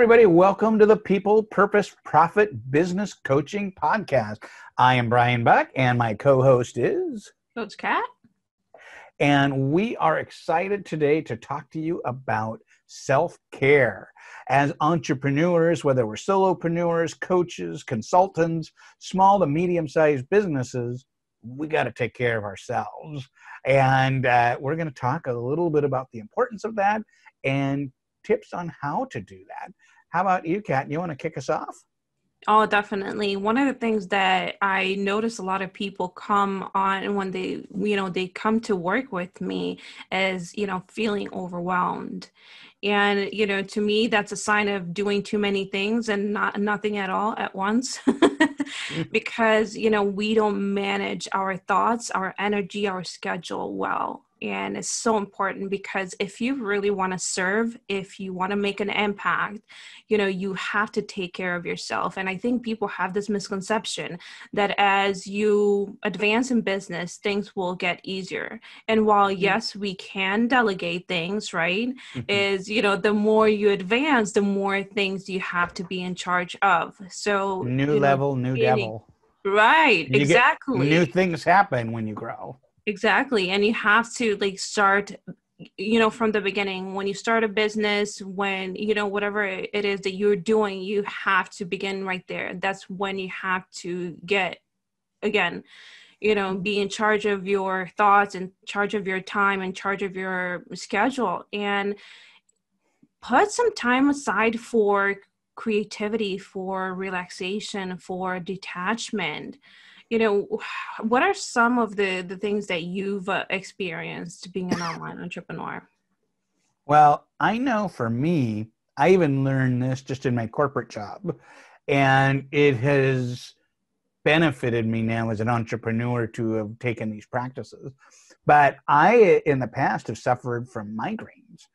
everybody. Welcome to the People, Purpose, Profit Business Coaching Podcast. I am Brian Buck, and my co-host is Coach Kat. And we are excited today to talk to you about self-care. As entrepreneurs, whether we're solopreneurs, coaches, consultants, small to medium-sized businesses, we got to take care of ourselves. And we're going to talk a little bit about the importance of that and tips on how to do that. How about you, Kat? You want to kick us off? Oh, definitely. One of the things that I notice a lot of people come on when they come to work with me is, feeling overwhelmed. And, to me, that's a sign of doing too many things and nothing at all at once. Because, we don't manage our thoughts, our energy, our schedule well. And it's so important because if you really want to serve, if you want to make an impact, you have to take care of yourself. And I think people have this misconception that as you advance in business, things will get easier. And while, yes, we can delegate things, right, is, the more you advance, the more things you have to be in charge of. So new level, new devil. Right, exactly. New things happen when you grow. Exactly. And you have to start, from the beginning. When you start a business, when, whatever it is that you're doing, you have to begin right there. That's when you have to get, again, be in charge of your thoughts, in charge of your time, in charge of your schedule, and put some time aside for creativity, for relaxation, for detachment. What are some of the things that you've experienced being an online entrepreneur? Well, I know for me, I even learned this just in my corporate job, and it has benefited me now as an entrepreneur to have taken these practices. But I, in the past, have suffered from migraines.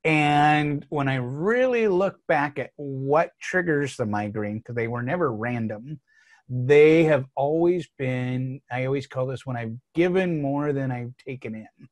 And when I really look back at what triggers the migraine, because they were never random, they have always been, I always call this when I've given more than I've taken in.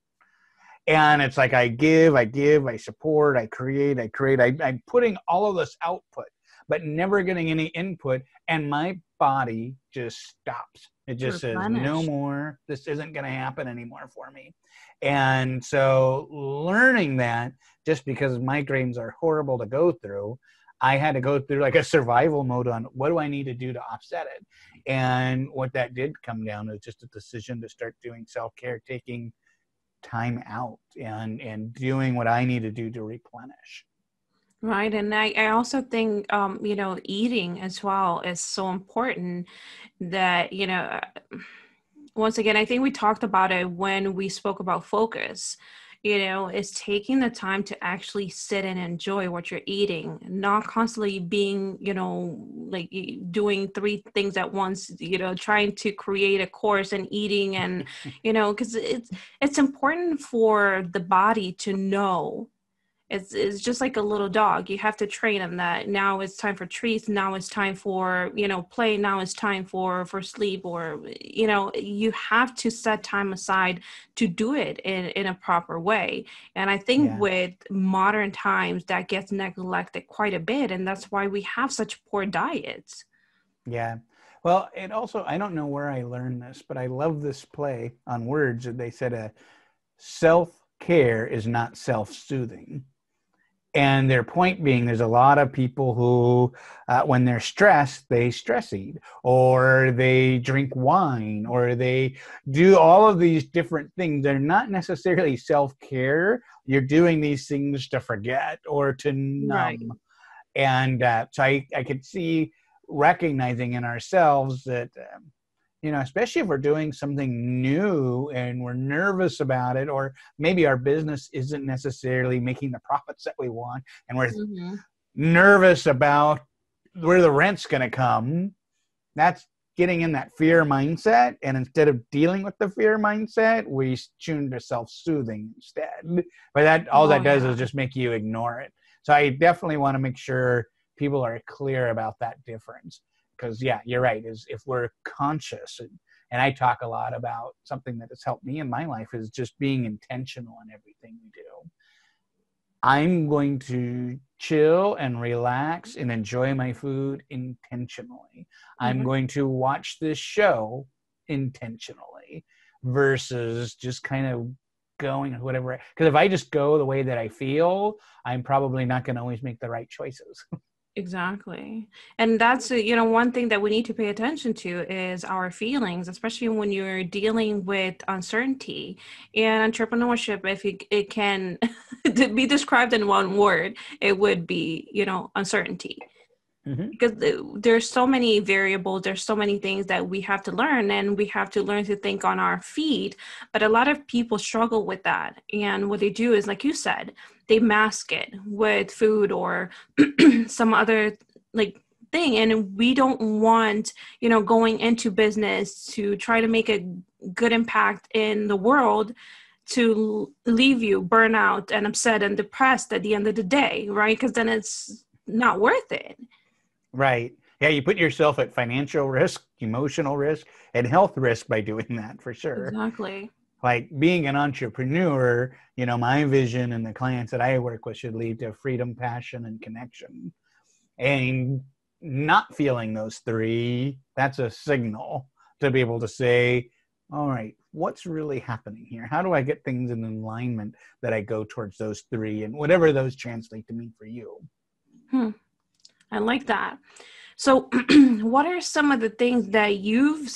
And it's like I give, I support, I create. I'm putting all of this output, but never getting any input. And my body just stops. It just says, no more. This isn't going to happen anymore for me. And so learning that, just because migraines are horrible to go through, I had to go through like a survival mode on what do I need to do to offset it. And what that did come down to just a decision to start doing self-care, taking time out and doing what I need to do to replenish. Right. And I also think, eating as well is so important that, once again, I think we talked about it when we spoke about focus. Is taking the time to actually sit and enjoy what you're eating, not constantly being, doing three things at once, trying to create a course and eating and, because it's important for the body to know. It's just like a little dog. You have to train them that now it's time for treats. Now it's time for, play. Now it's time for sleep, or, you have to set time aside to do it in a proper way. And I think with modern times that gets neglected quite a bit. And that's why we have such poor diets. Yeah. Well, it also, I don't know where I learned this, but I love this play on words. They said self-care is not self-soothing. And their point being, there's a lot of people who, when they're stressed, they stress eat, or they drink wine, or they do all of these different things. They're not necessarily self-care. You're doing these things to forget or to numb. Right. And so I could see recognizing in ourselves that, especially if we're doing something new and we're nervous about it, or maybe our business isn't necessarily making the profits that we want, and we're nervous about where the rent's going to come, that's getting in that fear mindset. And instead of dealing with the fear mindset, we tune to self-soothing instead. But that does is just make you ignore it. So I definitely want to make sure people are clear about that difference. Because, you're right, is if we're conscious, and I talk a lot about something that has helped me in my life is just being intentional in everything we do. I'm going to chill and relax and enjoy my food intentionally. I'm Mm-hmm. going to watch this show intentionally versus just kind of going whatever. Because if I just go the way that I feel, I'm probably not going to always make the right choices. Exactly. And that's, one thing that we need to pay attention to is our feelings, especially when you're dealing with uncertainty. And entrepreneurship, if it can be described in one word, it would be, uncertainty. Mm-hmm. Because there's so many variables, there's so many things that we have to learn, and we have to learn to think on our feet. But a lot of people struggle with that, and what they do is, like you said, they mask it with food or some other like thing. And we don't want, going into business to try to make a good impact in the world to leave you burn out and upset and depressed at the end of the day, right? Because then it's not worth it. Right. Yeah, you put yourself at financial risk, emotional risk, and health risk by doing that for sure. Exactly. Like being an entrepreneur, my vision and the clients that I work with should lead to freedom, passion, and connection. And not feeling those three, that's a signal to be able to say, all right, what's really happening here? How do I get things in alignment that I go towards those three and whatever those translate to mean for you? I like that. So, what are some of the things that you've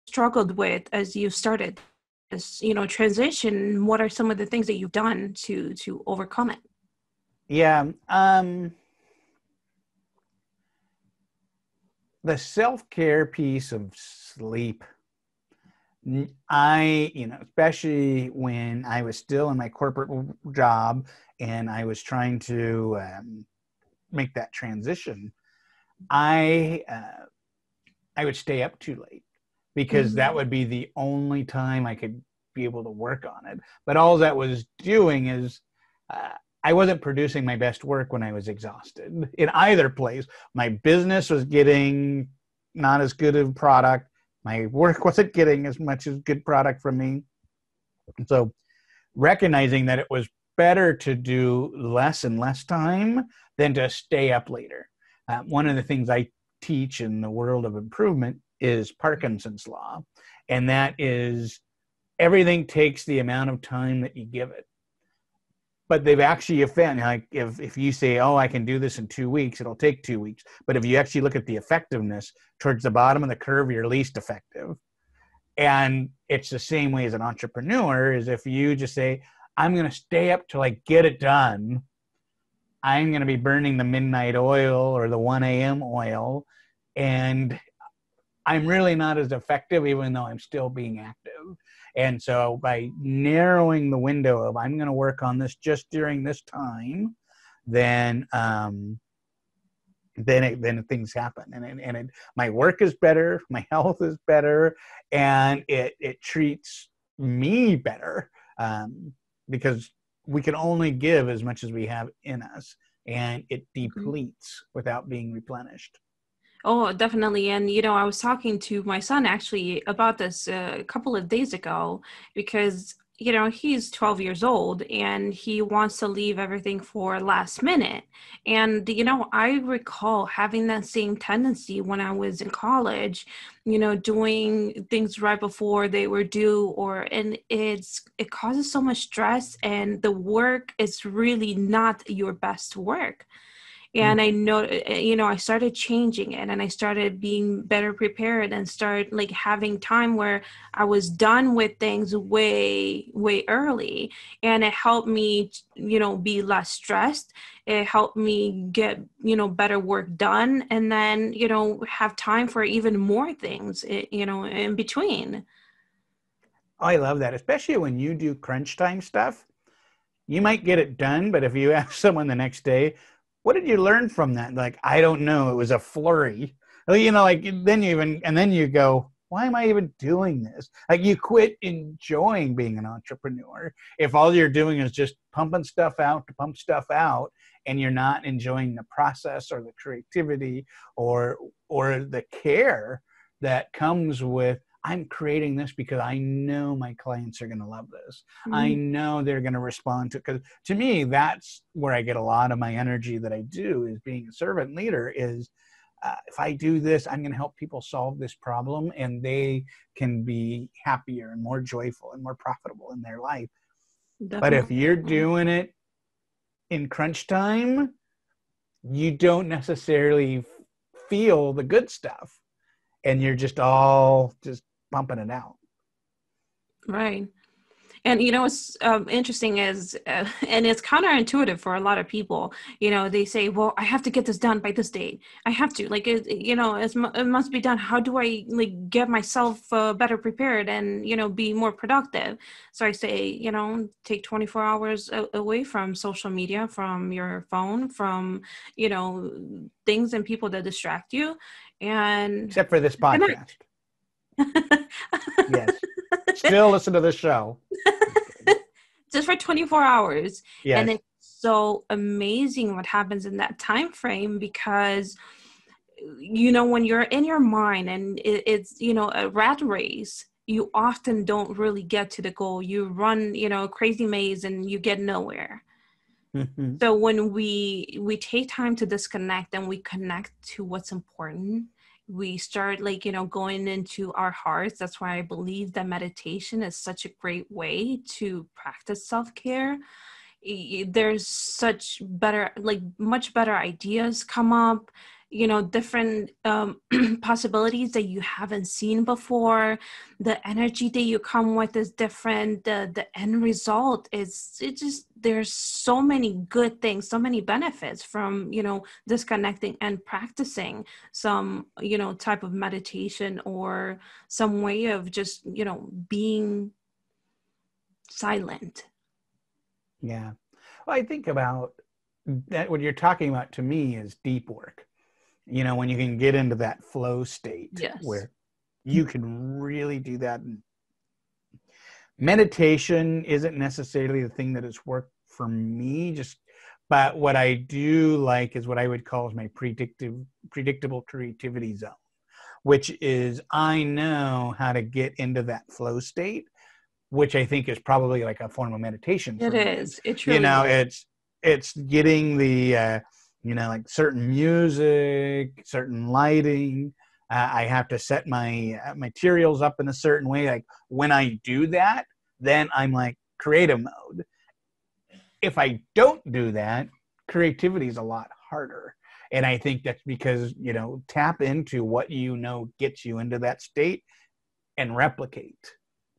struggled with as you started this, transition? What are some of the things that you've done to overcome it? Yeah. The self-care piece of sleep, especially when I was still in my corporate job and I was trying to make that transition, I I would stay up too late because that Mm-hmm. would be the only time I could be able to work on it. But all that was doing is uh, I wasn't producing my best work when I was exhausted in either place. My business was getting not as good of product. My work wasn't getting as much as good product from me. And so recognizing that it was better to do less and less time than to stay up later. One of the things I teach in the world of improvement is Parkinson's law, and that is everything takes the amount of time that you give it. But they've actually found, like, if you say, oh, I can do this in 2 weeks, it'll take 2 weeks. But if you actually look at the effectiveness, towards the bottom of the curve, you're least effective. And it's the same way as an entrepreneur, is if you just say, I'm going to stay up till I get it done, I'm going to be burning the midnight oil or the 1 a.m. oil. And I'm really not as effective, even though I'm still being active. And so by narrowing the window of I'm going to work on this just during this time, then then things happen, and my work is better, my health is better, and it treats me better, because we can only give as much as we have in us, and it depletes without being replenished. Oh, definitely. And, I was talking to my son actually about this a couple of days ago because, he's 12 years old and he wants to leave everything for last minute. And, I recall having that same tendency when I was in college, doing things right before they were due, and it causes so much stress, and the work is really not your best work. And I Mm-hmm. know, I started changing it, and I started being better prepared and start like having time where I was done with things way way early, and it helped me be less stressed. It helped me get better work done, and then have time for even more things in between. I love that, especially when you do crunch time stuff. You might get it done, but if you ask someone the next day, what did you learn from that? Like, I don't know. It was a flurry. Well, like then you go, why am I even doing this? Like, you quit enjoying being an entrepreneur if all you're doing is just pumping stuff out to pump stuff out, and you're not enjoying the process or the creativity or the care that comes with. I'm creating this because I know my clients are going to love this. I Mhm. know they're going to respond to it. Because to me, that's where I get a lot of my energy that I do, is being a servant leader, is if I do this, I'm going to help people solve this problem, and they can be happier and more joyful and more profitable in their life. But if you're Definitely. doing it in crunch time, you don't necessarily feel the good stuff, and you're just pumping it out. Right. And you know what's interesting is, and it's counterintuitive for a lot of people. You know, they say, "Well, I have to get this done by this date. I have to, like, you know, it must be done. How do I like get myself better prepared and be more productive?" So I say, take 24 hours away from social media, from your phone, from things and people that distract you, and Except for this connect. podcast. Yes. Still listen to the show. Just kidding. Just for 24 hours. And Yes. it's so amazing what happens in that time frame, because when you're in your mind and it's a rat race, you often don't really get to the goal. You run a crazy maze and you get nowhere. Mm-hmm. So when we take time to disconnect and we connect to what's important, we start going into our hearts. That's why I believe that meditation is such a great way to practice self-care. There's such better, like much better ideas come up, different possibilities that you haven't seen before. The energy that you come with is different. The end result is, it just, there's so many good things, so many benefits from disconnecting and practicing some type of meditation, or some way of just being silent. Yeah. Well, I think about that. What you're talking about to me is deep work. When you can get into that flow state Yes, where you can really do that. And meditation isn't necessarily the thing that has worked for me, but what I do like is what I would call is my predictable creativity zone, which is I know how to get into that flow state, which I think is probably like a form of meditation it for me. is. It truly is. It's getting the like certain music, certain lighting. I have to set my materials up in a certain way. Like when I do that, then I'm like creative mode. If I don't do that, creativity is a lot harder. And I think that's because, tap into what gets you into that state and replicate.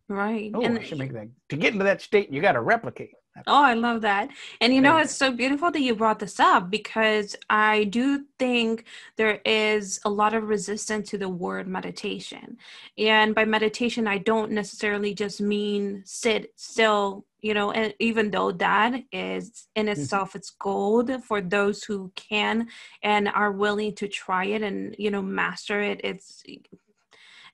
Right. Oh, And I should make that. To get into that state, you got to replicate. oh, I love that. And There you it's go. so beautiful that you brought this up, because I do think there is a lot of resistance to the word meditation. And by meditation, I don't necessarily just mean sit still, and even though that is in itself, it's gold for those who can and are willing to try it and, master it.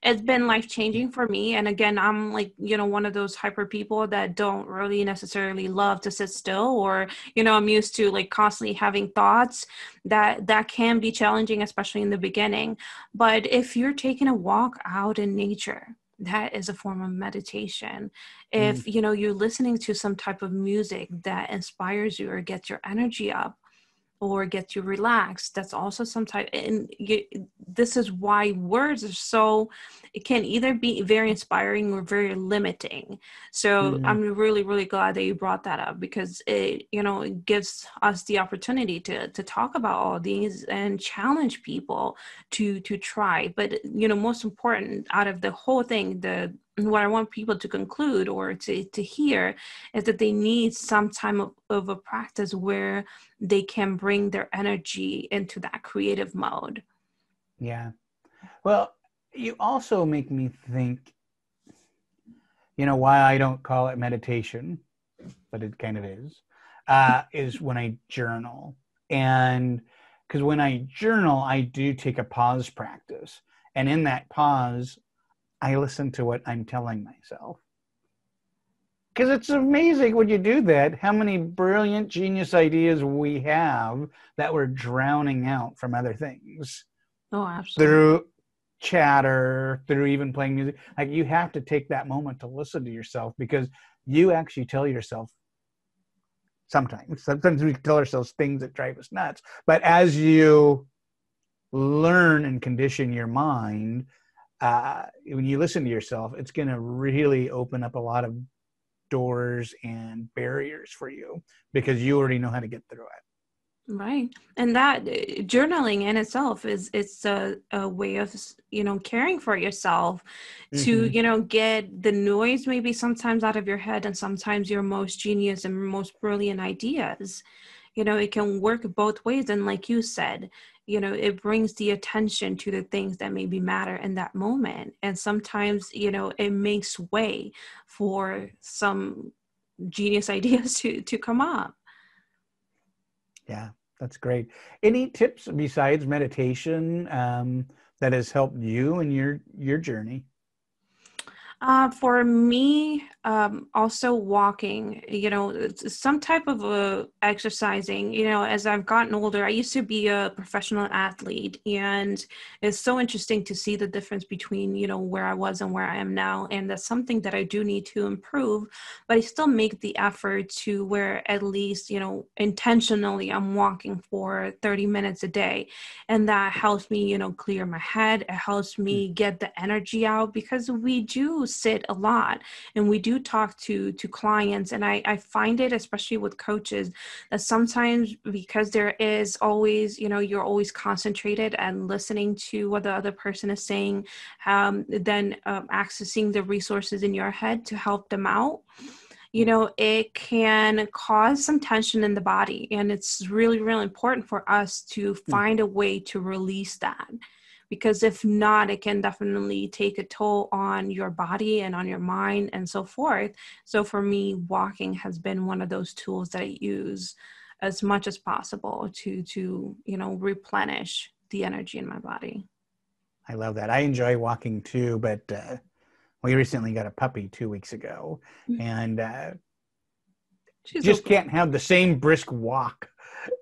It's been life changing for me. And again, I'm like, one of those hyper people that don't really necessarily love to sit still, or, I'm used to like constantly having thoughts that can be challenging, especially in the beginning. But if you're taking a walk out in nature, that is a form of meditation. If, you're listening to some type of music that inspires you or gets your energy up, or get you relaxed, that's also some type. And this is why words are so, it can either be very inspiring or very limiting. So Mm-hmm. I'm really, really glad that you brought that up, because it it gives us the opportunity to talk about all these and challenge people to try. But most important out of the whole thing, the what I want people to conclude or to hear, is that they need some time of a practice where they can bring their energy into that creative mode. Yeah. Well, you also make me think, why I don't call it meditation, but it kind of is when I journal. And because when I journal, I do take a pause practice. And in that pause, I listen to what I'm telling myself. Because it's amazing when you do that, how many brilliant genius ideas we have that we're drowning out from other things Oh, absolutely. through chatter, through even playing music. Like, you have to take that moment to listen to yourself, because you actually tell yourself sometimes we tell ourselves things that drive us nuts. But as you learn and condition your mind, when you listen to yourself, it's going to really open up a lot of doors and barriers for you, because you already know how to get through it. Right. And that journaling in itself is it's a way of, caring for yourself to, Mm-hmm. get the noise maybe sometimes out of your head, and sometimes your most genius and most brilliant ideas. It can work both ways. And like you said, it brings the attention to the things that maybe matter in that moment. And sometimes, it makes way for some genius ideas to come up. Yeah, that's great. Any tips besides meditation that has helped you in your journey? For me, also walking, some type of exercising, as I've gotten older. I used to be a professional athlete, and it's so interesting to see the difference between, where I was and where I am now. And that's something that I do need to improve, but I still make the effort to where at least, intentionally I'm walking for 30 minutes a day. And that helps me, clear my head. It helps me get the energy out, because we do sit a lot and we do talk to clients. And I find it, especially with coaches, that sometimes, because there is always, you're always concentrated and listening to what the other person is saying, then accessing the resources in your head to help them out, it can cause some tension in the body. And it's really, really important for us to find a way to release that. Because if not, it can definitely take a toll on your body and on your mind and so forth. So for me, walking has been one of those tools that I use as much as possible to replenish the energy in my body. I love that. I enjoy walking too, but we recently got a puppy 2 weeks ago, and She's just okay. can't have the same brisk walk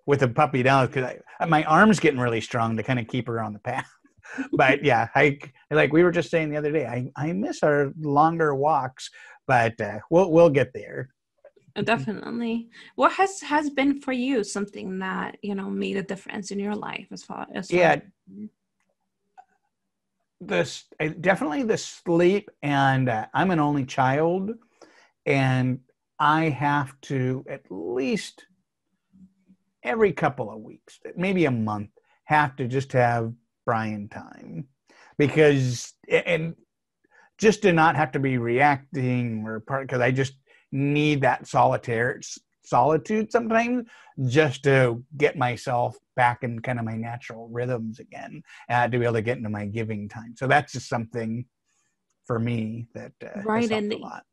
with a puppy down, because my arm's getting really strong to kind of keep her on the path. But yeah, I like we were just saying the other day, I miss our longer walks, but we'll get there. Definitely. What has been for you something that made a difference in your life as far as Yeah, this definitely the sleep, and I'm an only child, and I have to at least every couple of weeks, maybe a month, have to just have Brian time, because and just to not have to be reacting or part, because I just need that solitude sometimes, just to get myself back in kind of my natural rhythms again, to be able to get into my giving time. So that's just something for me that has right. helped And a lot.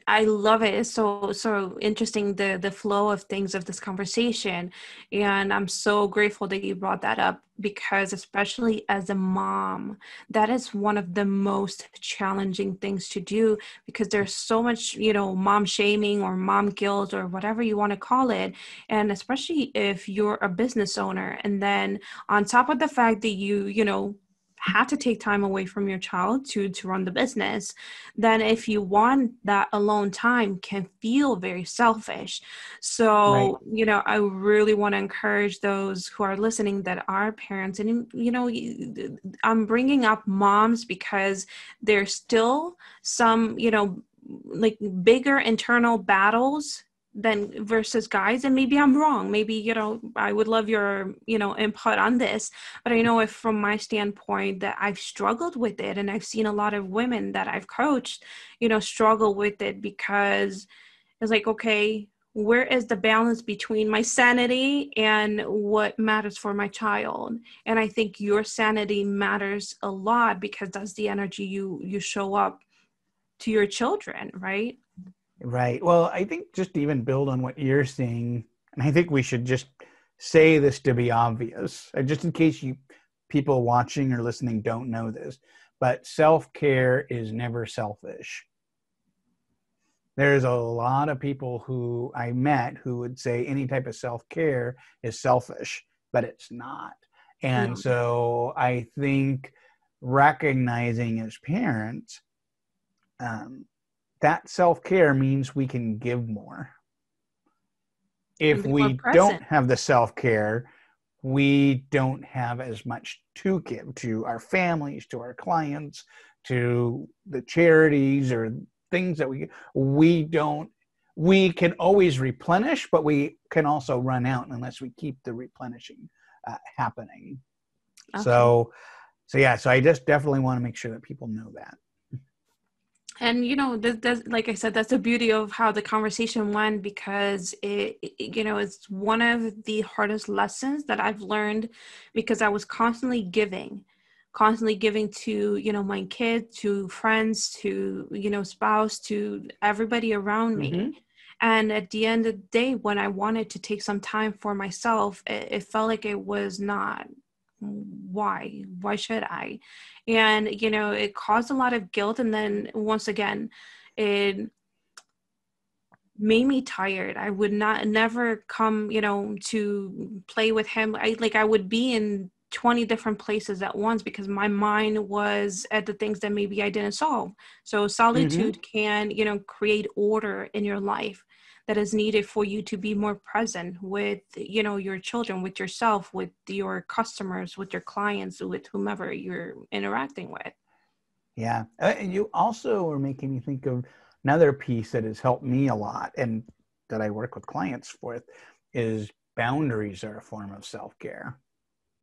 I love it. It's so interesting, the flow of things of this conversation. And I'm so grateful that you brought that up, because especially as a mom, that is one of the most challenging things to do, because there's so much, mom shaming or mom guilt or whatever you want to call it. And especially if you're a business owner, and then on top of the fact that you have to take time away from your child to run the business, then if you want that alone time, can feel very selfish. Right. So I really want to encourage those who are listening that are parents. And I'm bringing up moms because there's still some like bigger internal battles than versus guys. And maybe I'm wrong. Maybe I would love your input on this. But I know, if from my standpoint, that I've struggled with it, and I've seen a lot of women that I've coached struggle with it, because it's like, okay, where is the balance between my sanity and what matters for my child? And I think your sanity matters a lot, because that's the energy you show up to your children, right? Right. Well, I think just to even build on what you're saying, and I think we should just say this to be obvious, just in case people watching or listening don't know this, but self-care is never selfish. There's a lot of people who I met who would say any type of self-care is selfish, but it's not. And No. so I think recognizing as parents, that self-care means we can give more. If And be more we don't present. have the self-care, we don't have as much to give to our families, to our clients, to the charities or things that we can always replenish, but we can also run out unless we keep the replenishing happening. Absolutely. So I just definitely want to make sure that people know that. And that's, like I said, that's the beauty of how the conversation went, because it's one of the hardest lessons that I've learned, because I was constantly giving to my kids, to friends, to spouse, to everybody around me. Mm-hmm. And at the end of the day, when I wanted to take some time for myself, it felt like it was not. Why should I? And it caused a lot of guilt, and then once again it made me tired. I would never come to play with him. I would be in 20 different places at once, because my mind was at the things that maybe I didn't solve. So Mm-hmm. solitude can create order in your life that is needed for you to be more present with your children, with yourself, with your customers, with your clients, with whomever you're interacting with. Yeah. And you also are making me think of another piece that has helped me a lot and that I work with clients with is boundaries are a form of self-care.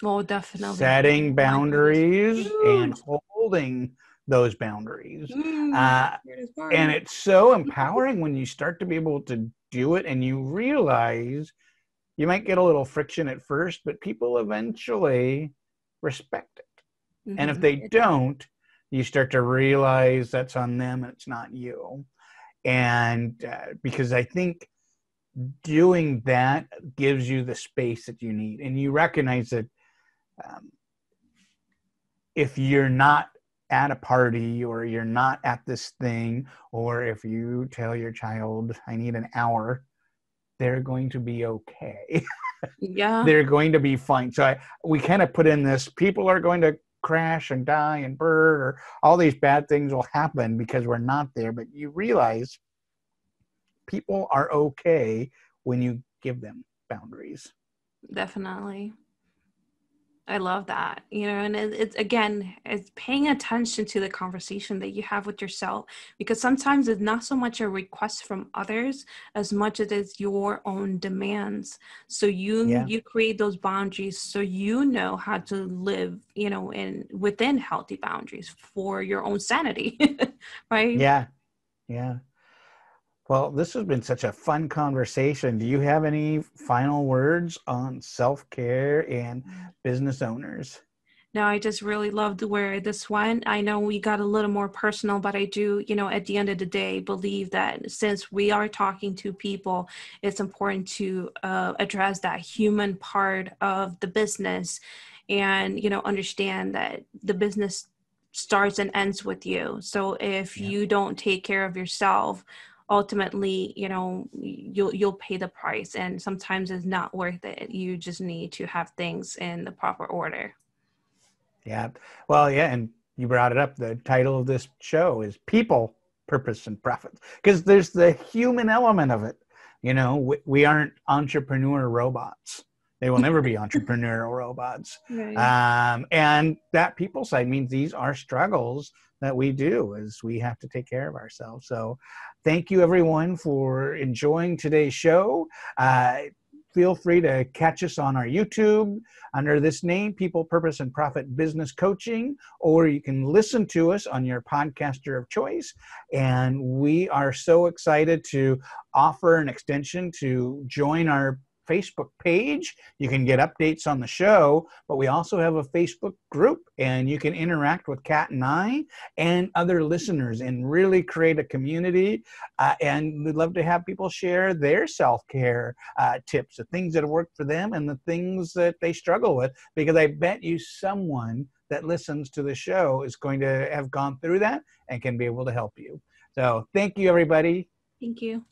Oh, definitely. Setting My goodness, boundaries and huge. holding those boundaries. My Uh, weirdest and part. it's so empowering when you start to be able to do it and you realize you might get a little friction at first, but people eventually respect it. And if they It does. don't, you start to realize that's on them and it's not you. And because I think doing that gives you the space that you need. And you recognize that um, if you're not at a party or you're not at this thing, or if you tell your child, I need an hour, they're going to be okay. Yeah, They're going to be fine. So we kind of put in this, people are going to crash and die and burn, or all these bad things will happen because we're not there. But you realize people are okay when you give them boundaries. definitely. I love that. And it's again, it's paying attention to the conversation that you have with yourself, because sometimes it's not so much a request from others as much as it's your own demands. So you Yeah. you create those boundaries, so you know how to live, in within healthy boundaries for your own sanity, right? Yeah. Yeah. Well, this has been such a fun conversation. Do you have any final words on self-care and business owners? No, I just really loved where this went. I know we got a little more personal, but I do, at the end of the day, believe that since we are talking to people, it's important to address that human part of the business, and, understand that the business starts and ends with you. So if Yeah. you don't take care of yourself, ultimately, you'll pay the price, and sometimes it's not worth it. You just need to have things in the proper order. Yeah. Well, yeah, and you brought it up. The title of this show is People, Purpose, and Profits, because there's the human element of it. We aren't entrepreneur robots. They will never be entrepreneurial robots. Right. And that people side means these are struggles that we do as we have to take care of ourselves. So thank you, everyone, for enjoying today's show. Uh, Feel free to catch us on our YouTube under this name, People, Purpose, and Profit Business Coaching, or you can listen to us on your podcaster of choice. And we are so excited to offer an extension to join our Facebook page. You can get updates on the show, but we also have a Facebook group, and you can interact with Kat and I and other listeners and really create a community. And we'd love to have people share their self-care tips, the things that have worked for them and the things that they struggle with, because I bet you someone that listens to the show is going to have gone through that and can be able to help you. So thank you, everybody. Thank you.